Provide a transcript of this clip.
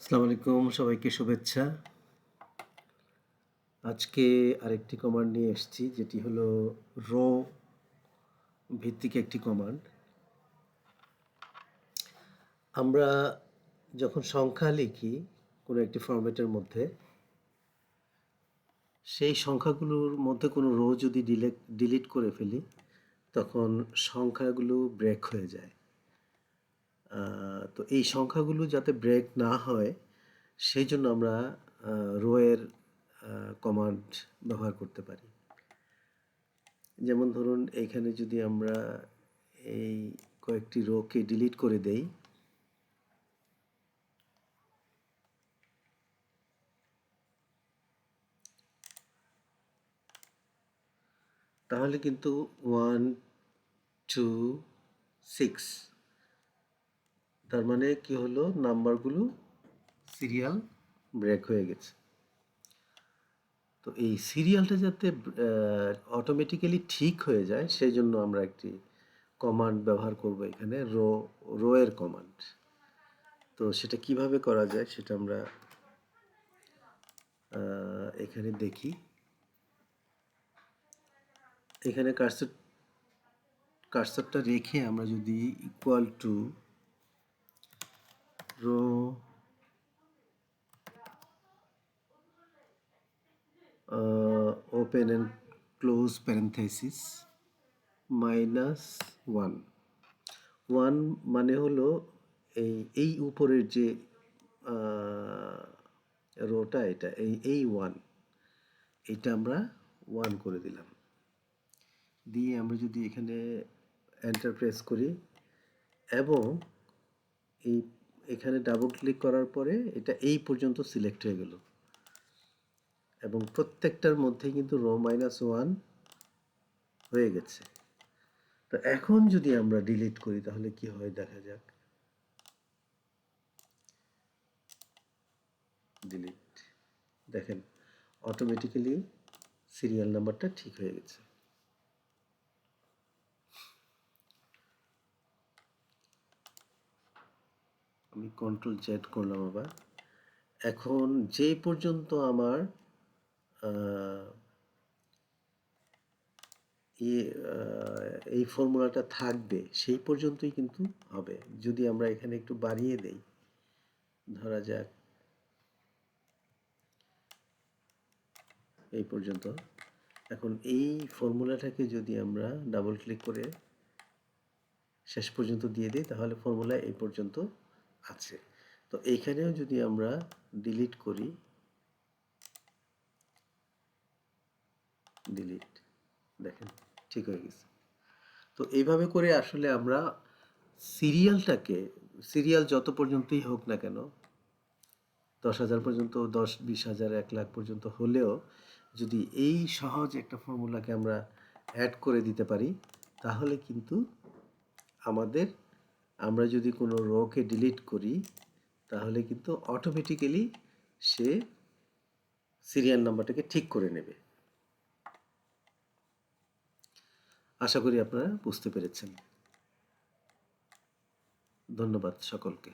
আসসালামু আলাইকুম, সবাইকে শুভেচ্ছা। আজকে আরেকটি কমান্ড নিয়ে এসেছি, যেটি হলো রো ভিত্তিক একটি কমান্ড। আমরা যখন সংখ্যা লিখি কোনো একটি ফরম্যাটের মধ্যে, সেই সংখ্যাগুলোর মধ্যে কোনো রো যদি ডিলিট করে ফেলি, তখন সংখ্যাগুলো ব্রেক হয়ে যায়। তো এই সংখ্যাগুলো যাতে ব্রেক না হয়, সেই জন্য আমরা রো এর কমান্ড ব্যবহার করতে পারি। যেমন ধরুন, এখানে যদি আমরা এই কয়েকটি রোকে ডিলিট করে দেই, তাহলে কিন্তু 1 2 6, তার মানে কি হলো, নাম্বারগুলো সিরিয়াল ব্রেক হয়ে গেছে। তো এই সিরিয়ালটা যাতে অটোমেটিক্যালি ঠিক হয়ে যায়, সেই জন্য আমরা একটি কমান্ড ব্যবহার করব এখানে, রো এর কমান্ড। তো সেটা কিভাবে করা যায় সেটা আমরা এখানে দেখি। এখানে কার্সরটা রেখে আমরা যদি equal to row open and close parenthesis -1, 1 মানে হলো এই উপরের যে রোটা, এই 1, এটা আমরা 1 করে দিলাম। দিয়ে আমরা যদি এখানে এন্টার প্রেস করি এবং এখানে ডাবল ক্লিক করার পরে এটা এই পর্যন্ত সিলেক্ট হয়ে গেল, এবং প্রত্যেকটার মধ্যে কিন্তু রো -1 হয়ে গেছে। তো এখন যদি আমরা ডিলিট করি তাহলে কি হয় দেখা যাক। ডিলিট, দেখেন অটোমেটিক্যালি সিরিয়াল নাম্বারটা ঠিক হয়ে গেছে। আমি কন্ট্রোল জেড করলাম আবার। এখন যে পর্যন্ত আমার এই ফর্মুলাটা থাকবে সেই পর্যন্তই কিন্তু হবে। যদি আমরা এখানে একটু বাড়িয়ে দেই, ধরা যাক এই পর্যন্ত, এখন এই ফর্মুলাটাকে যদি আমরা ডাবল ক্লিক করে শেষ পর্যন্ত দিয়ে দিই, তাহলে ফর্মুলা এই পর্যন্ত আছে। তো এইখানেও যদি আমরা ডিলিট করি, ডিলিট, দেখেন ঠিক হয়ে গেছে। তো এইভাবে করে আসলে আমরা সিরিয়াল যত পর্যন্তই হোক না কেন, 10,000 পর্যন্ত, 10, 20,000, 1 লাখ পর্যন্ত হলেও যদি এই সহজ একটা ফর্মুলাকে আমরা অ্যাড করে দিতে পারি, তাহলে কিন্তু আমরা যদি কোনো রোকে ডিলিট করি, তাহলে কিন্তু অটোমেটিক্যালি সে সিরিয়াল নাম্বারটাকে ঠিক করে নেবে। আশা করি আপনারা বুঝতে পেরেছেন। ধন্যবাদ সকলকে।